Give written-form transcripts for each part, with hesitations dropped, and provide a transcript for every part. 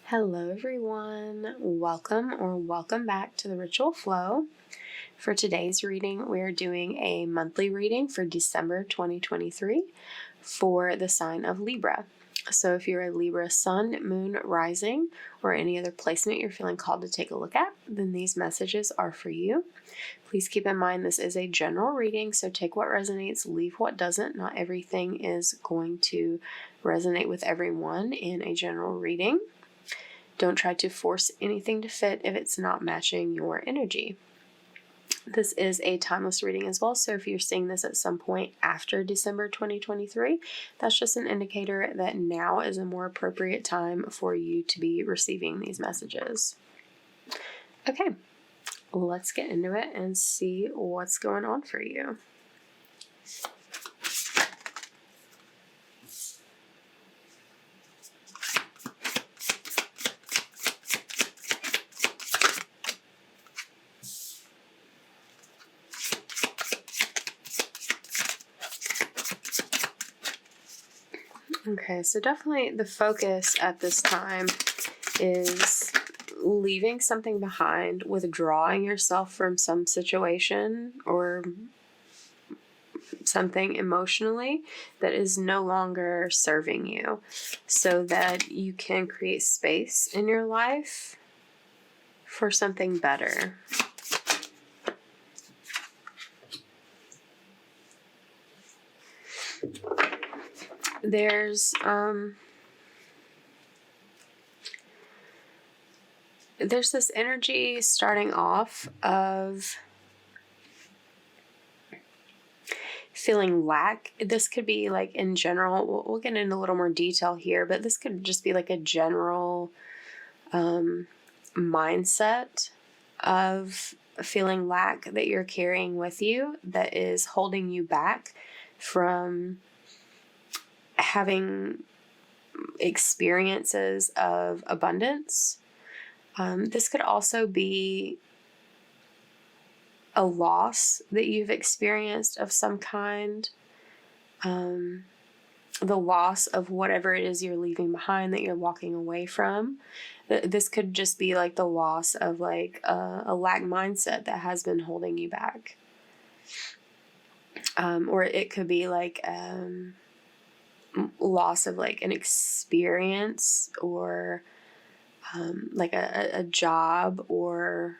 Hello everyone, welcome back to the Ritual Flow. For today's reading, we are doing a monthly reading for December 2023 for the sign of Libra. So if you're a Libra sun, moon, rising, or any other placement you're feeling called to take a look at, then these messages are for you. Please keep in mind this is a general reading, so take what resonates, leave what doesn't. Not everything is going to resonate with everyone in a general reading. Don't try to force anything to fit if it's not matching your energy. This is a timeless reading as well, so if you're seeing this at some point after December 2023, that's just an indicator that now is a more appropriate time for you to be receiving these messages. Okay, let's get into it and see what's going on for you. Okay, so definitely the focus at this time is leaving something behind, withdrawing yourself from some situation or something emotionally that is no longer serving you, so that you can create space in your life for something better. There's this energy starting off of feeling lack. This could be like in general, we'll get into a little more detail here, but this could just be like a general mindset of feeling lack that you're carrying with you that is holding you back from having experiences of abundance. This could also be a loss that you've experienced of some kind, the loss of whatever it is you're leaving behind that you're walking away from. This could just be like the loss of like a lack mindset that has been holding you back. Or it could be like loss of like an experience or like a job or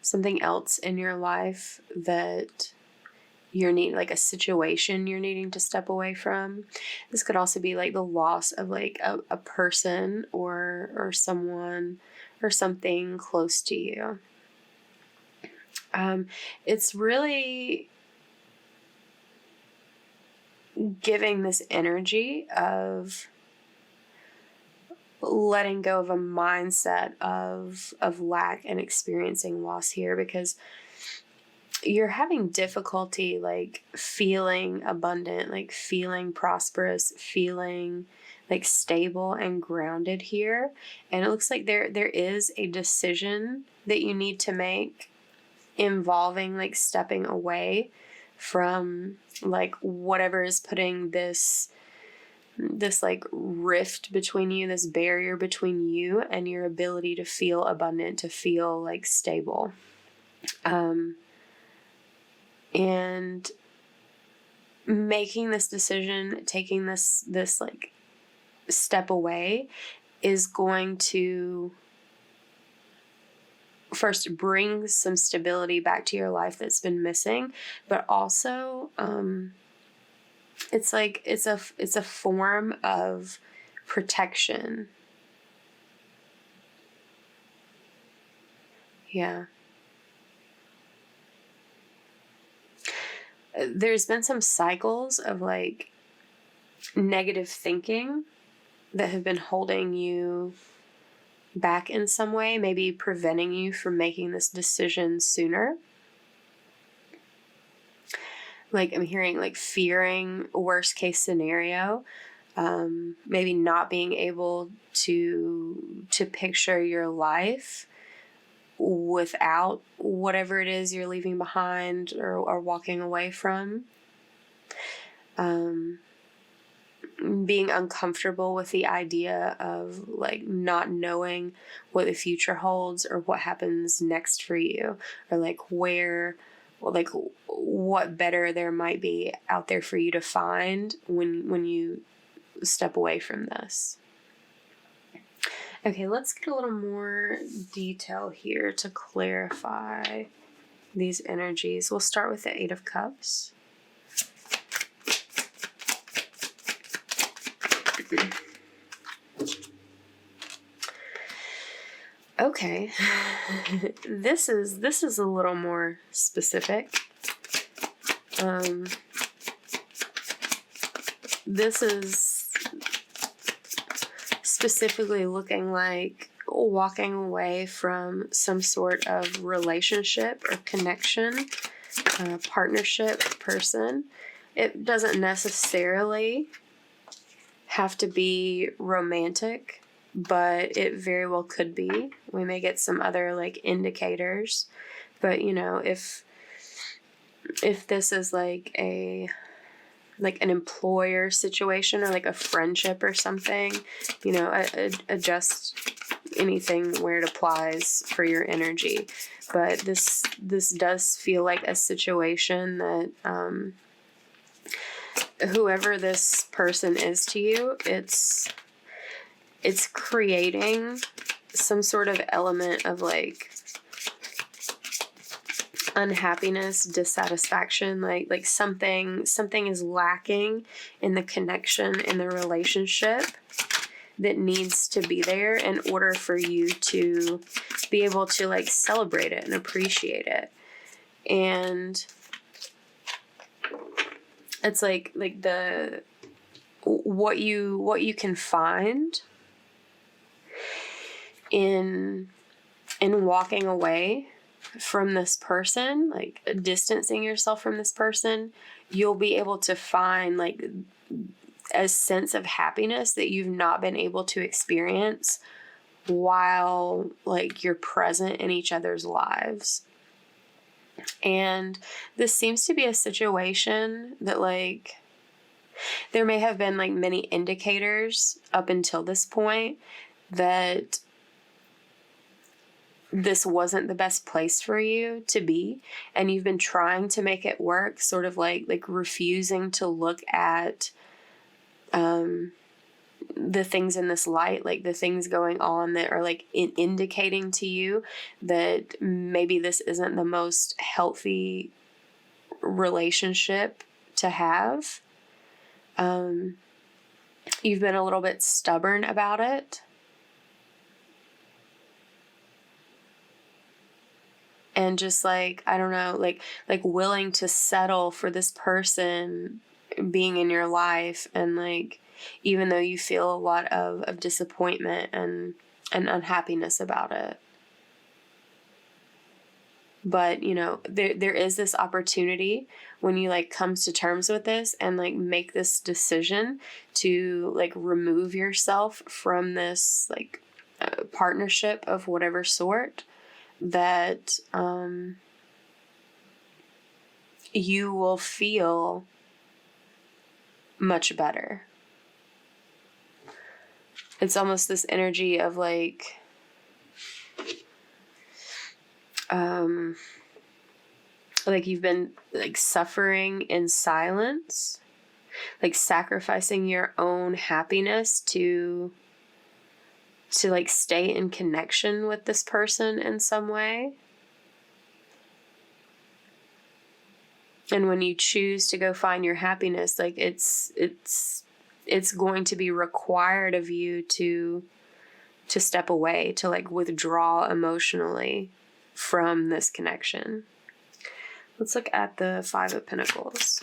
something else in your life that you're needing, like a situation you're needing to step away from. This could also be like the loss of like a person or someone or something close to you. It's really giving this energy of letting go of a mindset of lack and experiencing loss here, because you're having difficulty like feeling abundant, like feeling prosperous, feeling like stable and grounded here. And it looks like there is a decision that you need to make involving like stepping away from like whatever is putting this like rift between you, this barrier between you and your ability to feel abundant, to feel like stable. And making this decision, taking this like step away is going to first bring some stability back to your life that's been missing, but also it's like it's a form of protection. Yeah. There's been some cycles of like negative thinking that have been holding you back in some way, maybe preventing you from making this decision sooner. Like I'm hearing like fearing worst case scenario, maybe not being able to picture your life without whatever it is you're leaving behind or walking away from. being uncomfortable with the idea of like not knowing what the future holds or what happens next for you, or like what better there might be out there for you to find when you step away from this. Okay, let's get a little more detail here to clarify these energies. We'll start with the Eight of Cups. Okay, this is a little more specific. This is specifically looking like walking away from some sort of relationship or connection, partnership, person. It doesn't necessarily have to be romantic, but it very well could be. We may get some other like indicators, but you know, if this is like an employer situation or like a friendship or something, you know, adjust anything where it applies for your energy. But this does feel like a situation that whoever this person is to you, it's creating some sort of element of like unhappiness, dissatisfaction, like something is lacking in the connection, in the relationship that needs to be there in order for you to be able to like celebrate it and appreciate it. And it's like the what you can find in walking away from this person, like distancing yourself from this person, you'll be able to find like a sense of happiness that you've not been able to experience while like you're present in each other's lives. And this seems to be a situation that like there may have been like many indicators up until this point that this wasn't the best place for you to be, and you've been trying to make it work, sort of like refusing to look at the things in this light, like the things going on that are like indicating to you that maybe this isn't the most healthy relationship to have. You've been a little bit stubborn about it. And just like, I don't know, like willing to settle for this person being in your life, and like, even though you feel a lot of disappointment and unhappiness about it. But, you know, there is this opportunity when you like come to terms with this and like make this decision to like remove yourself from this like partnership of whatever sort, that you will feel much better. It's almost this energy of like you've been like suffering in silence, like sacrificing your own happiness to like stay in connection with this person in some way. And when you choose to go find your happiness, like it's going to be required of you to step away, to like withdraw emotionally from this connection. Let's look at the Five of Pentacles.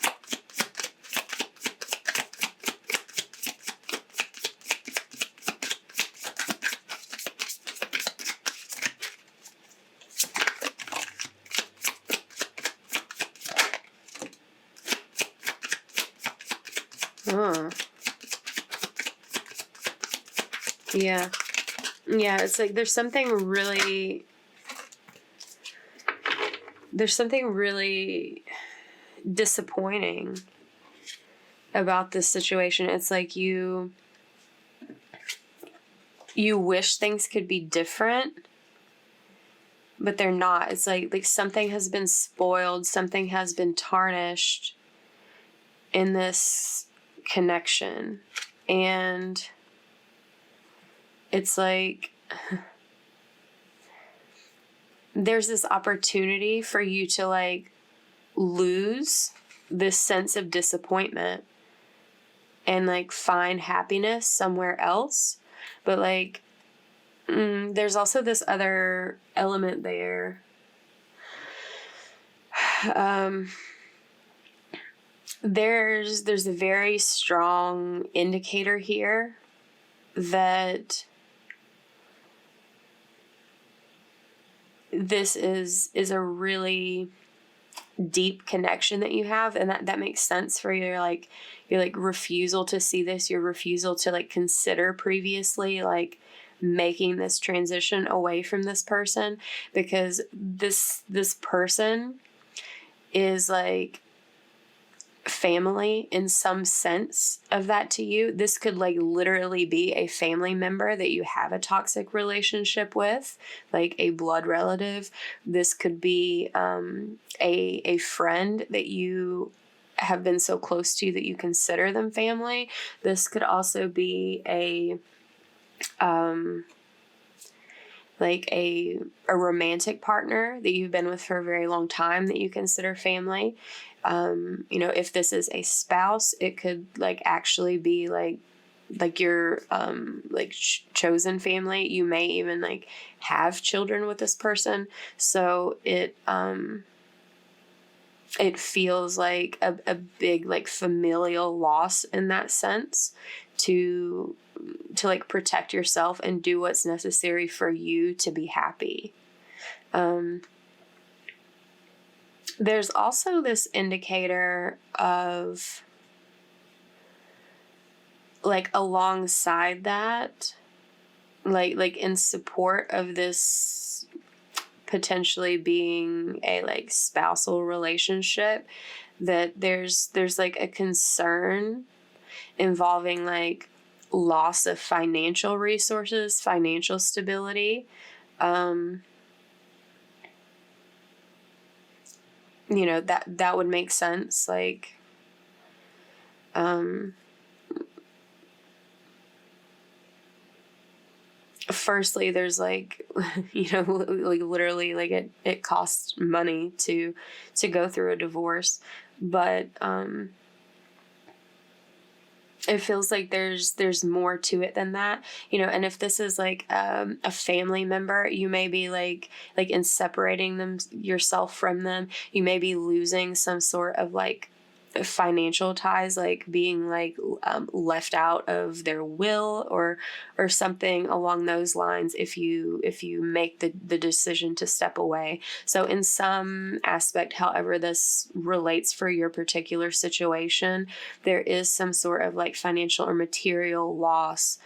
Oh. Yeah. Yeah, it's like there's something really disappointing about this situation. It's like you wish things could be different, but they're not. It's like something has been spoiled, something has been tarnished in this connection. And it's like there's this opportunity for you to like lose this sense of disappointment and like find happiness somewhere else. But like there's also this other element there. There's a very strong indicator here that this is a really deep connection that you have, and that makes sense for your refusal to see this, your refusal to like consider previously like making this transition away from this person, because this person is like family in some sense of that to you. This could like literally be a family member that you have a toxic relationship with, like a blood relative. This could be a friend that you have been so close to that you consider them family. This could also be a romantic partner that you've been with for a very long time that you consider family. If this is a spouse, it could like actually be like your chosen family. You may even like have children with this person. So it feels like a big like familial loss in that sense to like protect yourself and do what's necessary for you to be happy. There's also this indicator of like alongside that, like in support of this potentially being a like spousal relationship, that there's like a concern involving like loss of financial resources, financial stability. That would make sense. Like, firstly, there's like, like literally like it costs money to go through a divorce, but, it feels like there's more to it than that, and if this is like a family member, you may be like in separating yourself from them, you may be losing some sort of like financial ties, like being like left out of their will or something along those lines if you make the decision to step away. So in some aspect, however this relates for your particular situation, there is some sort of like financial or material loss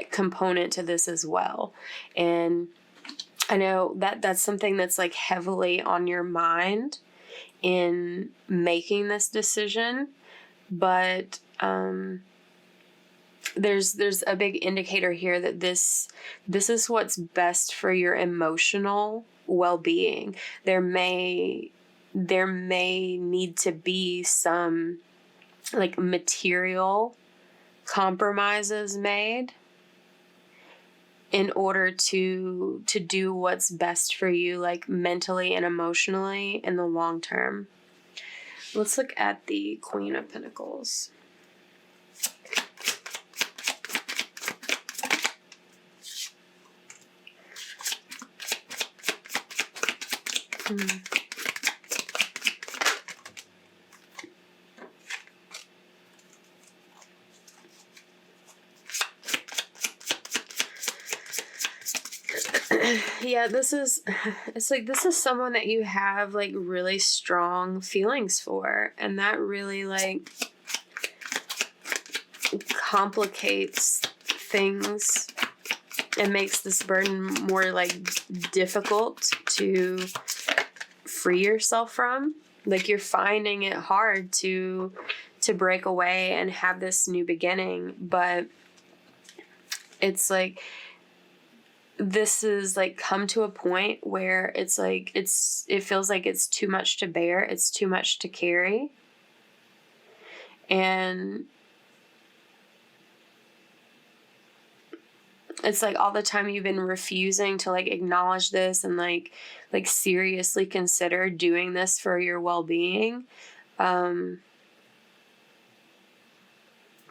component to this as well. And I know that's something that's like heavily on your mind in making this decision, but there's a big indicator here that this is what's best for your emotional well-being. There may need to be some like material compromises made in order to do what's best for you, like mentally and emotionally in the long term. Let's look at the Queen of Pentacles. Yeah, this is someone that you have like really strong feelings for, and that really like complicates things and makes this burden more like difficult to free yourself from. Like you're finding it hard to break away and have this new beginning, but it's like this is like come to a point where it's like it feels like it's too much to bear, it's too much to carry. And it's like all the time you've been refusing to like acknowledge this and like seriously consider doing this for your well-being. You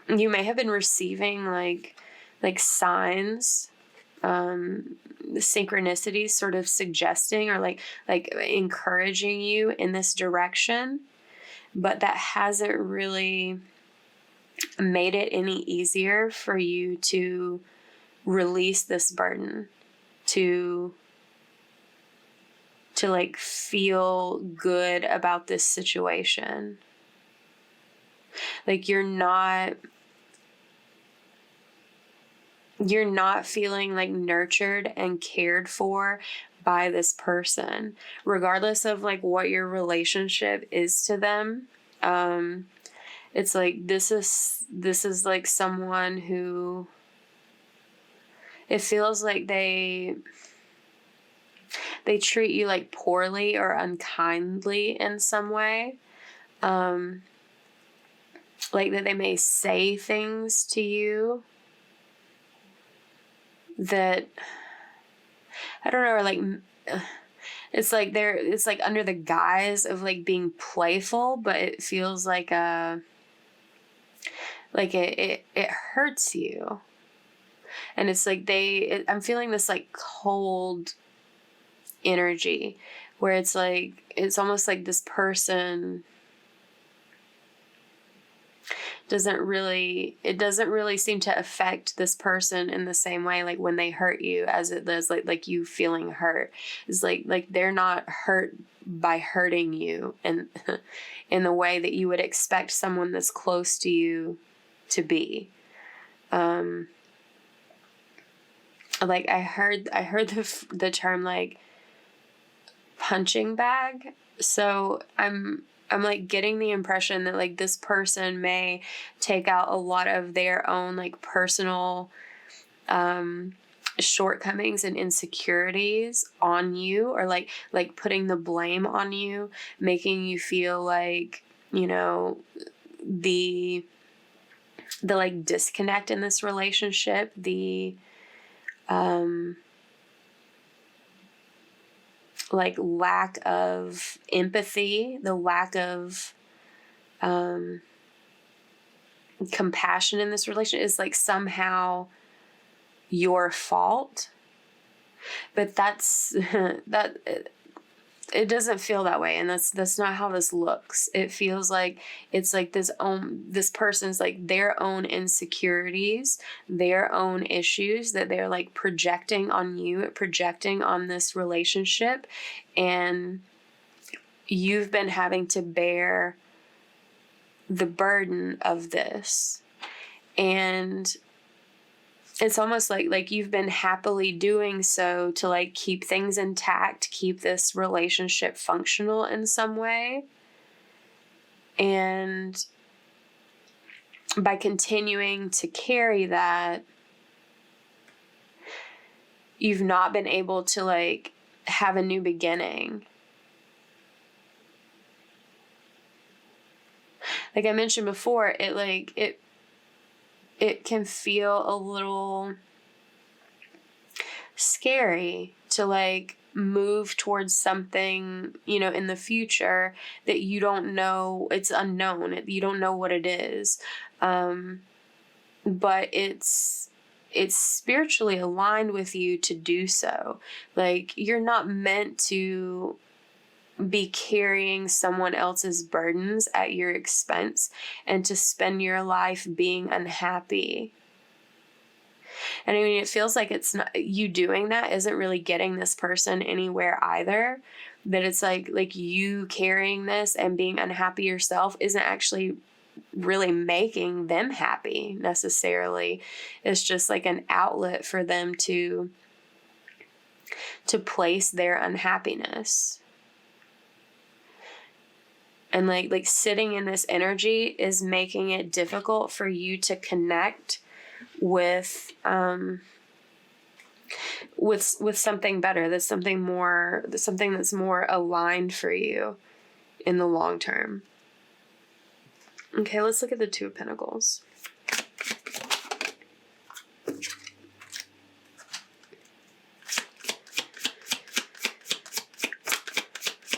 may have been receiving like signs, synchronicities sort of suggesting or like encouraging you in this direction, but that hasn't really made it any easier for you to release this burden, to like feel good about this situation. Like you're not feeling like nurtured and cared for by this person, regardless of like what your relationship is to them. It's like this is like someone who it feels like they treat you like poorly or unkindly in some way. Like that they may say things to you that, I don't know, or like, it's like it's like under the guise of like being playful, but it feels like it hurts you. And it's like I'm feeling this like cold energy where it's like, it's almost like this person doesn't really seem to affect this person in the same way, like when they hurt you, as it does like you feeling hurt. It's like they're not hurt by hurting you and in the way that you would expect someone that's close to you to be. Like I heard the term like punching bag. So I'm like getting the impression that like this person may take out a lot of their own like personal shortcomings and insecurities on you, or like putting the blame on you, making you feel like, you know, the like disconnect in this relationship, the like lack of empathy, the lack of compassion in this relationship is like somehow your fault. But that's that it doesn't feel that way, and that's not how this looks. It feels like it's like this person's like their own insecurities, their own issues that they're like projecting on you, projecting on this relationship, and you've been having to bear the burden of this. And it's almost like you've been happily doing so to like keep things intact, keep this relationship functional in some way. And by continuing to carry that, you've not been able to like have a new beginning. Like I mentioned before, it can feel a little scary to like move towards something, you know, in the future that you don't know, it's unknown, you don't know what it is. But it's spiritually aligned with you to do so. Like you're not meant to be carrying someone else's burdens at your expense and to spend your life being unhappy. And I mean, it feels like it's not, you doing that isn't really getting this person anywhere either. That it's like you carrying this and being unhappy yourself isn't actually really making them happy necessarily. It's just like an outlet for them to place their unhappiness. And like sitting in this energy is making it difficult for you to connect with something better, that's something that's more aligned for you in the long term. Okay, let's look at the Two of Pentacles.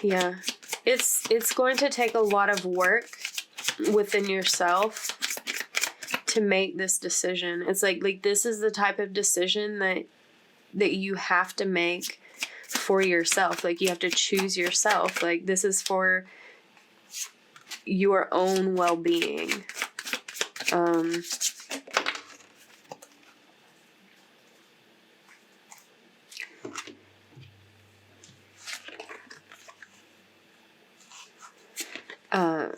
Yeah. It's going to take a lot of work within yourself to make this decision. It's like this is the type of decision that you have to make for yourself. Like, you have to choose yourself. Like, this is for your own well-being.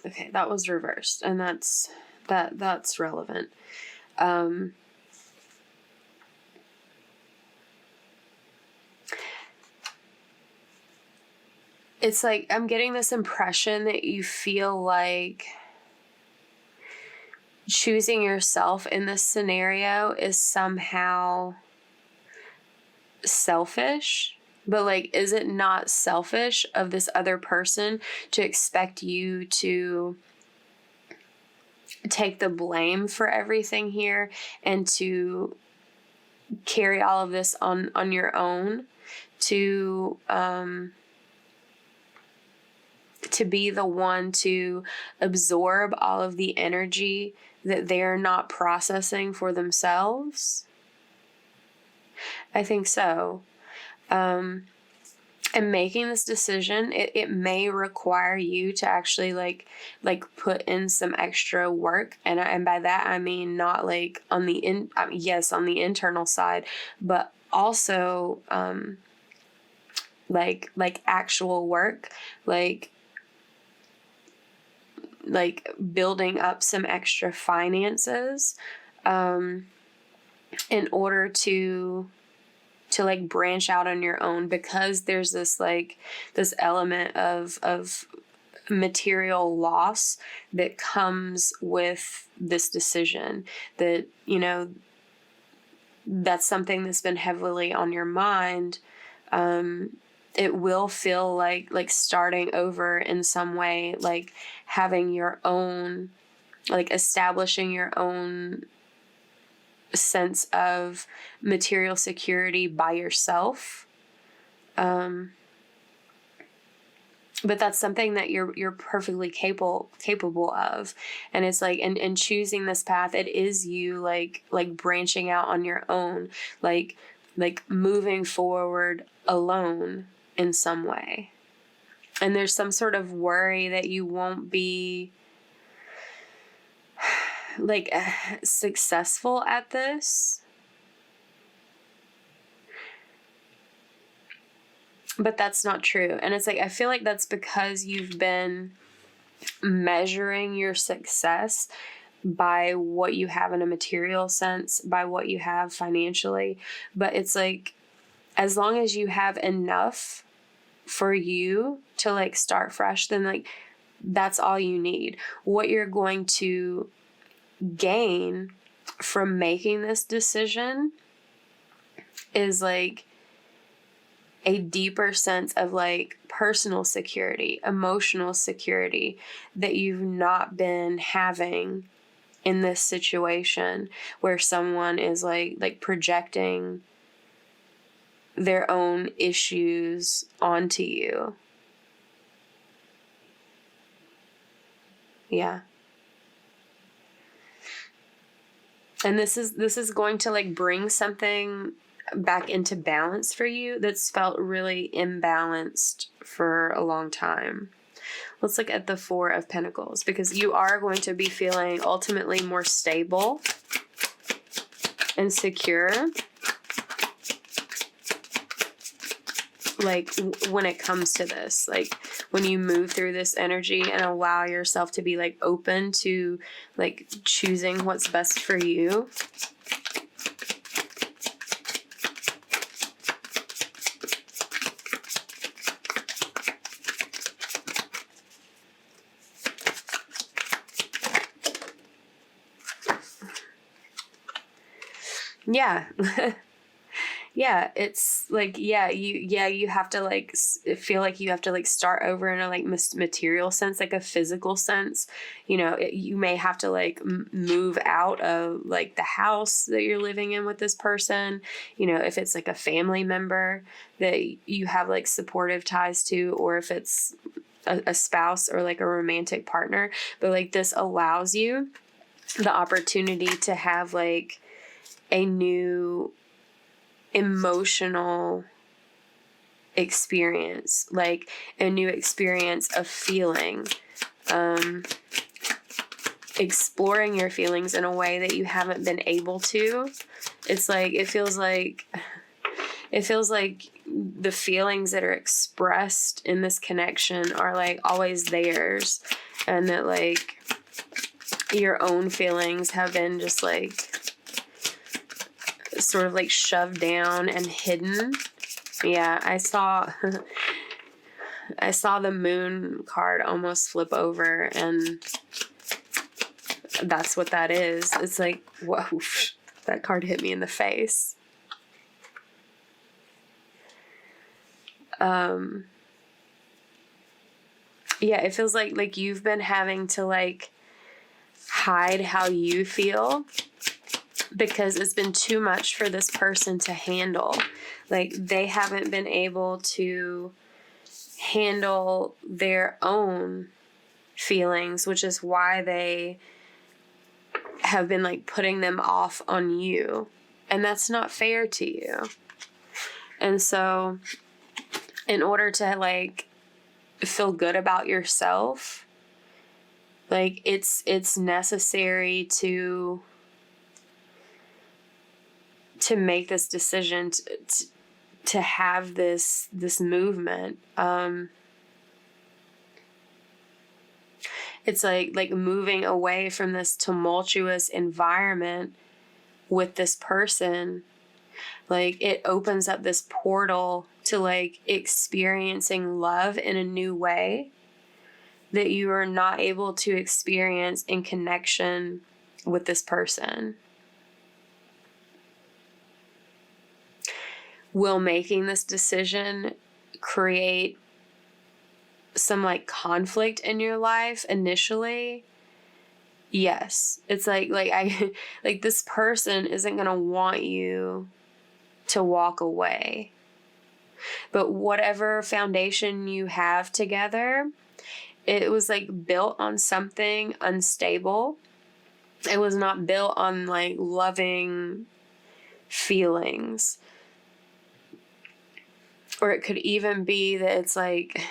Okay, that was reversed, and that's relevant. It's like I'm getting this impression that you feel like choosing yourself in this scenario is somehow selfish. But like, is it not selfish of this other person to expect you to take the blame for everything here and to carry all of this on your own, to be the one to absorb all of the energy that they're not processing for themselves? I think so. And making this decision, it may require you to actually like put in some extra work, and by that I mean not like on the internal side, but also like actual work, like building up some extra finances in order to like branch out on your own, because there's this element of material loss that comes with this decision, that, you know, that's something that's been heavily on your mind. It will feel like starting over in some way, like having your own, like establishing your own sense of material security by yourself. But that's something that you're perfectly capable of. And it's like, and choosing this path, it is you like branching out on your own, like moving forward alone in some way. And there's some sort of worry that you won't be like successful at this. But that's not true. And it's like, I feel like that's because you've been measuring your success by what you have in a material sense, by what you have financially. But it's like, as long as you have enough for you to like start fresh, then like that's all you need. What you're going to gain from making this decision is like a deeper sense of like personal security, emotional security that you've not been having in this situation, where someone is like projecting their own issues onto you. Yeah. And this is going to like bring something back into balance for you that's felt really imbalanced for a long time. Let's look at the Four of Pentacles, because you are going to be feeling ultimately more stable and secure, like when it comes to this, like when you move through this energy and allow yourself to be like open to like choosing what's best for you. Yeah. Yeah, it's like, you have to like feel like you have to like start over in a like material sense, like a physical sense. You may have to like move out of like the house that you're living in with this person. If it's like a family member that you have like supportive ties to, or if it's a spouse or like a romantic partner. But like this allows you the opportunity to have like a new emotional experience, like a new experience of feeling, exploring your feelings in a way that you haven't been able to. It's like, it feels like the feelings that are expressed in this connection are like always theirs, and that like your own feelings have been just like sort of like shoved down and hidden. Yeah, I saw the moon card almost flip over, and that's what that is. It's like, whoa, that card hit me in the face. Yeah, it feels like you've been having to like hide how you feel because it's been too much for this person to handle. Like they haven't been able to handle their own feelings, which is why they have been like putting them off on you. And that's not fair to you. And so in order to like feel good about yourself, like it's necessary to make this decision, to have this movement. It's like moving away from this tumultuous environment with this person. Like it opens up this portal to like experiencing love in a new way that you are not able to experience in connection with this person. Will making this decision create some like conflict in your life initially? Yes. It's like this person isn't going to want you to walk away. But whatever foundation you have together, it was like built on something unstable. It was not built on like loving feelings. Or it could even be that it's like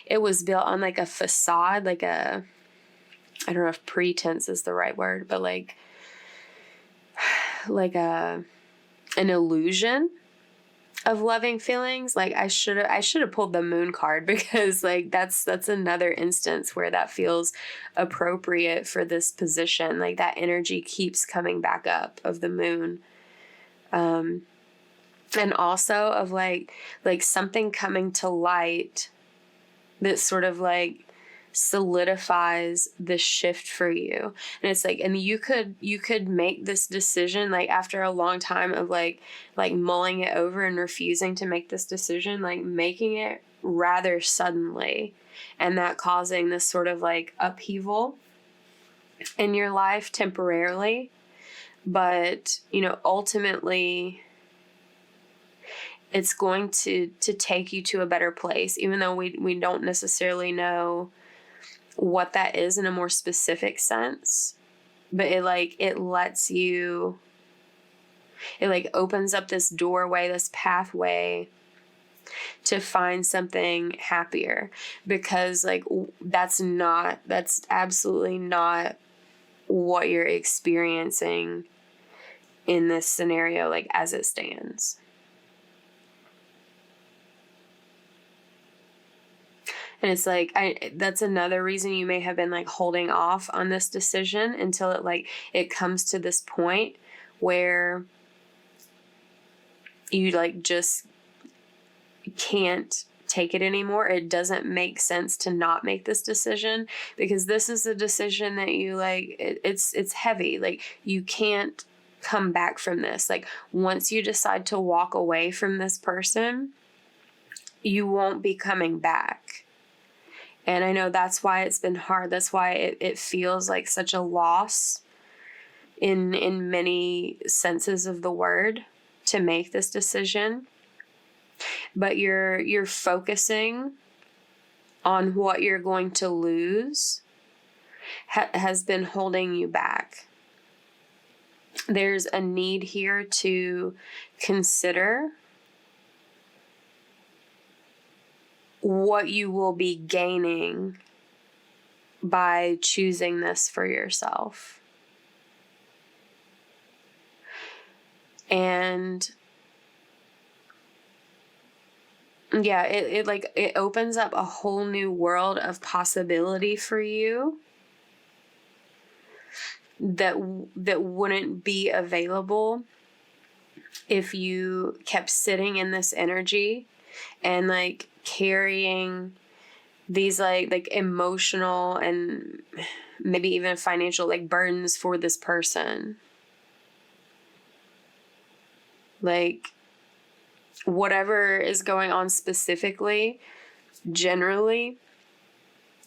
it was built on like a facade, like I don't know if pretense is the right word, but like an illusion of loving feelings. Like I should have pulled the moon card, because like that's another instance where that feels appropriate for this position. Like that energy keeps coming back up of the moon. And also of like something coming to light that sort of like solidifies the shift for you. And it's like, and you could make this decision like after a long time of like mulling it over and refusing to make this decision, like making it rather suddenly, and that causing this sort of like upheaval in your life temporarily. But ultimately it's going to take you to a better place, even though we don't necessarily know what that is in a more specific sense. But it lets you, it like opens up this doorway, this pathway to find something happier, because like that's absolutely not what you're experiencing in this scenario, like as it stands. And it's like, that's another reason you may have been like holding off on this decision until it comes to this point where you like just can't take it anymore. It doesn't make sense to not make this decision, because this is a decision that you like, it's heavy. Like you can't come back from this. Like, once you decide to walk away from this person, you won't be coming back. And I know that's why it's been hard. That's why it feels like such a loss in many senses of the word to make this decision. But you're focusing on what you're going to lose has been holding you back. There's a need here to consider what you will be gaining by choosing this for yourself. And yeah, it opens up a whole new world of possibility for you that wouldn't be available if you kept sitting in this energy and like carrying these like emotional and maybe even financial like burdens for this person. Like, whatever is going on specifically, generally,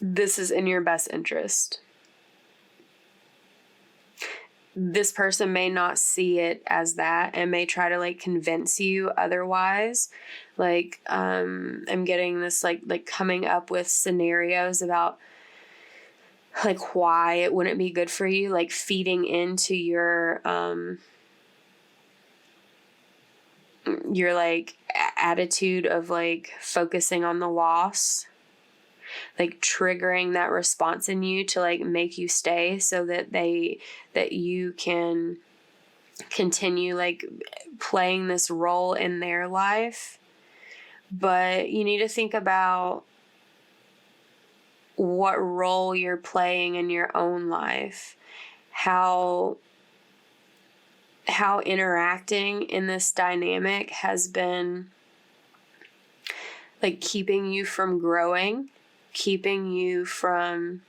this is in your best interest. This person may not see it as that and may try to like convince you otherwise. Like, I'm getting this like coming up with scenarios about like why it wouldn't be good for you, like feeding into your like attitude of like focusing on the loss, like triggering that response in you to like make you stay so that you can continue like playing this role in their life. But you need to think about what role you're playing in your own life, how interacting in this dynamic has been like keeping you from growing, keeping you from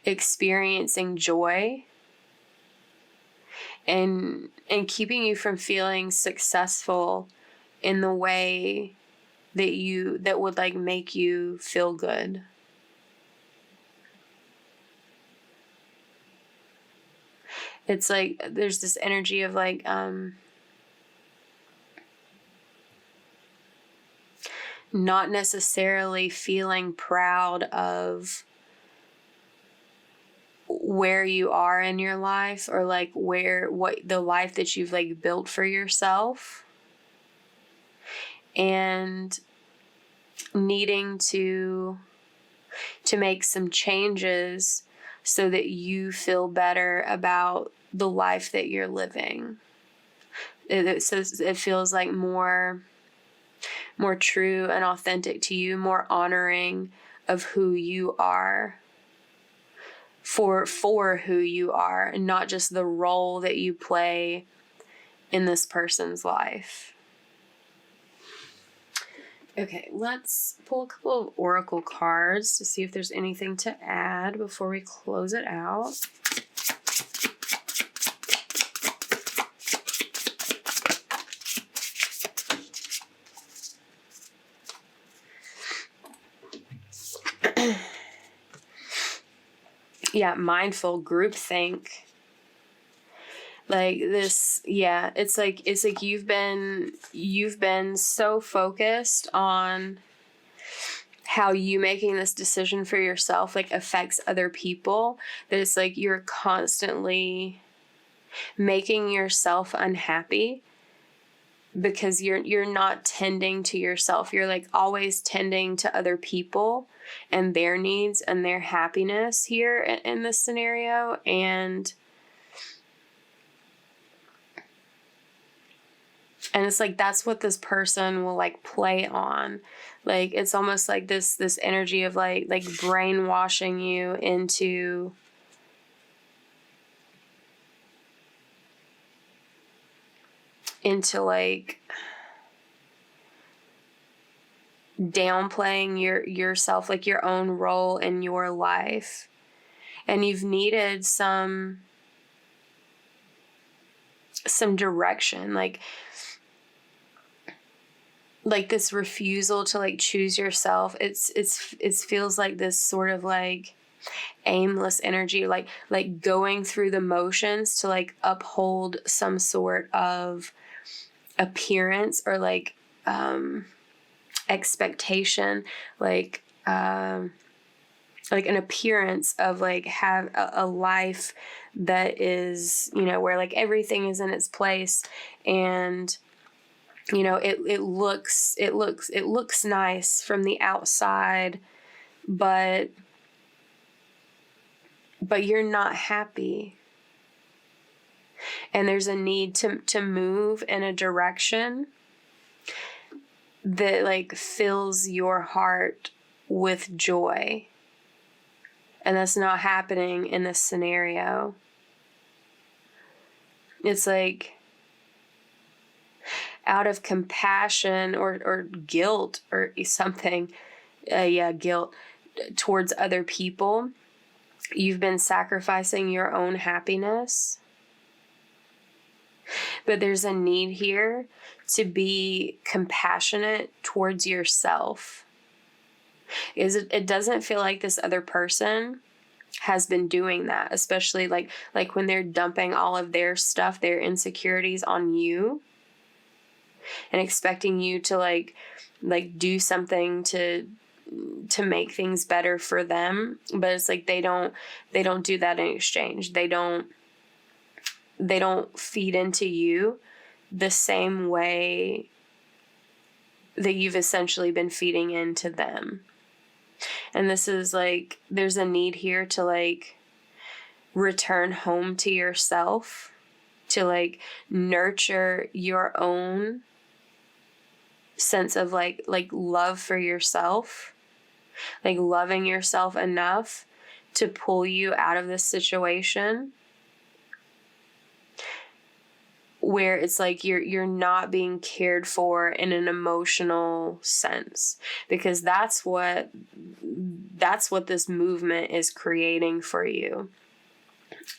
experiencing joy, and keeping you from feeling successful in the way that would like make you feel good. It's like there's this energy of like not necessarily feeling proud of where you are in your life, or like what the life that you've like built for yourself, and needing to make some changes so that you feel better about the life that you're living. It feels like more true and authentic to you, more honoring of who you are, for who you are, and not just the role that you play in this person's life. Okay, let's pull a couple of oracle cards to see if there's anything to add before we close it out. Yeah, mindful groupthink. Like this, yeah, it's like you've been so focused on how you making this decision for yourself like affects other people, that it's like you're constantly making yourself unhappy because you're not tending to yourself. You're like always tending to other people and their needs and their happiness here in this scenario. And it's like that's what this person will like play on. Like it's almost like this energy of like brainwashing you into like downplaying yourself, like your own role in your life. And you've needed some some direction, like this refusal to like choose yourself. It feels like this sort of like aimless energy, like going through the motions to like uphold some sort of appearance or like expectation, like an appearance of like have a life that is, you know, where like everything is in its place, and you know, it looks nice from the outside, but you're not happy. And there's a need to move in a direction that like fills your heart with joy. And that's not happening in this scenario. It's like out of compassion or guilt or something, guilt towards other people, you've been sacrificing your own happiness. But there's a need here to be compassionate towards yourself. It doesn't feel like this other person has been doing that, especially like when they're dumping all of their stuff, their insecurities on you and expecting you to like do something to make things better for them. But it's like they don't do that in exchange. They don't feed into you the same way that you've essentially been feeding into them. And this is like, there's a need here to like return home to yourself, to like nurture your own sense of like love for yourself, like loving yourself enough to pull you out of this situation where it's like you're not being cared for in an emotional sense, because that's what this movement is creating for you,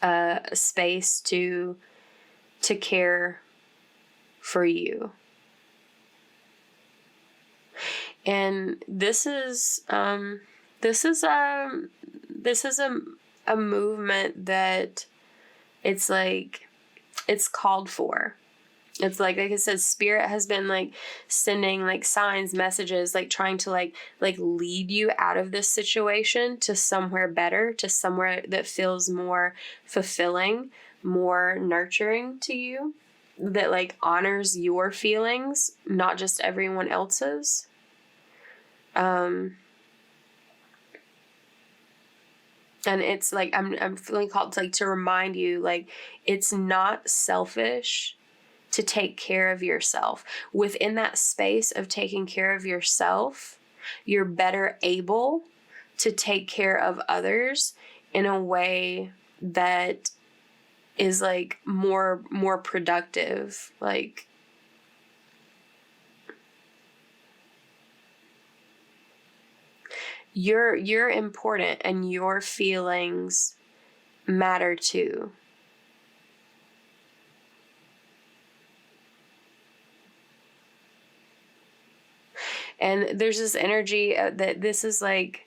a space to care for you. And this is a movement that it's like it's called for. It's like I said, Spirit has been like sending like signs, messages, like trying to like lead you out of this situation to somewhere better, to somewhere that feels more fulfilling, more nurturing to you, that like honors your feelings, not just everyone else's. And it's like, I'm feeling called to, like, to remind you, like, it's not selfish to take care of yourself. Within that space of taking care of yourself, you're better able to take care of others in a way that is like more productive. Like, you're important and your feelings matter too. And there's this energy that this is like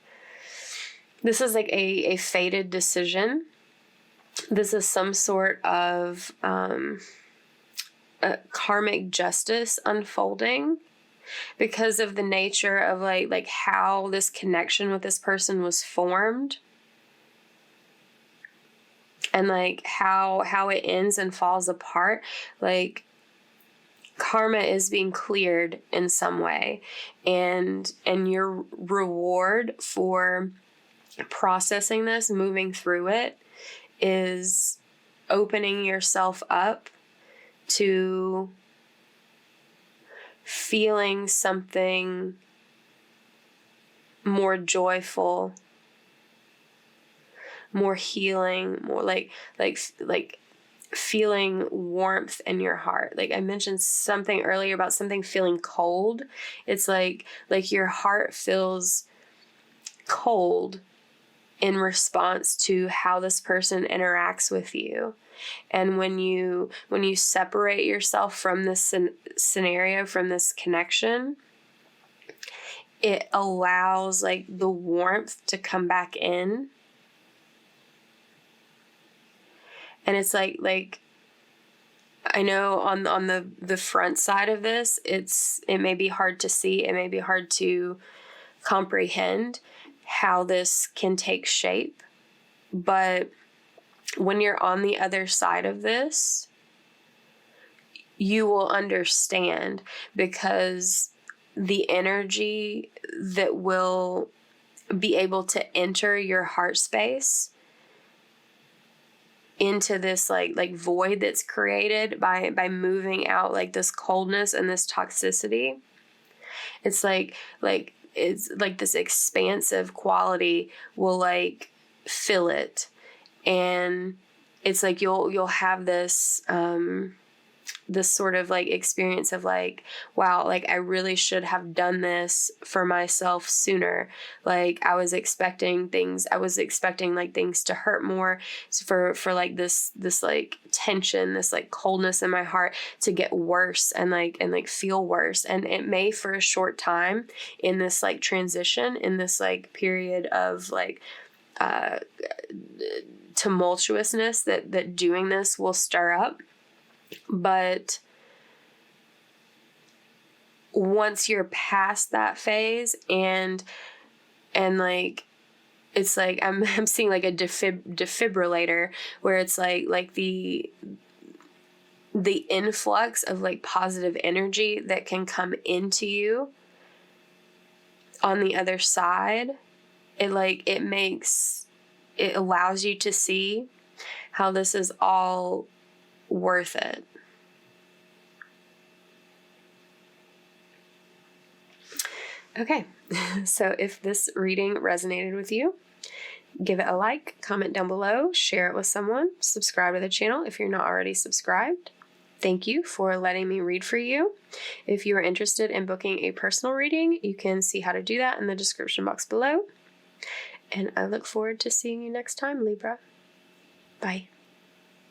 a fated decision. This is some sort of karmic justice unfolding, because of the nature of like how this connection with this person was formed, and like how it ends and falls apart. Like, karma is being cleared in some way, and your reward for processing this, moving through it, is opening yourself up to feeling something more joyful, more healing, more like feeling warmth in your heart. Like I mentioned something earlier about something feeling cold. It's like your heart feels cold in response to how this person interacts with you. And when you separate yourself from this scenario, from this connection, it allows like the warmth to come back in. And it's like I know on the front side of this, it may be hard to see, it may be hard to comprehend how this can take shape. But when you're on the other side of this, you will understand, because the energy that will be able to enter your heart space into this like void that's created by moving out like this coldness and this toxicity. It's like it's like this expansive quality will like fill it, and it's like you'll have this this sort of like experience of like, wow, like I really should have done this for myself sooner. Like I was expecting like things to hurt more, for like this like tension, this like coldness in my heart to get worse and like feel worse. And it may for a short time in this like transition, in this like period of like tumultuousness that doing this will stir up. But once you're past that phase, and like it's like I'm seeing like a defibrillator, where it's like the influx of like positive energy that can come into you on the other side, it allows you to see how this is all worth it. Okay, so if this reading resonated with you, give it a like, comment down below, share it with someone, subscribe to the channel if you're not already subscribed. Thank you for letting me read for you. If you are interested in booking a personal reading, you can see how to do that in the description box below. And I look forward to seeing you next time, Libra. Bye.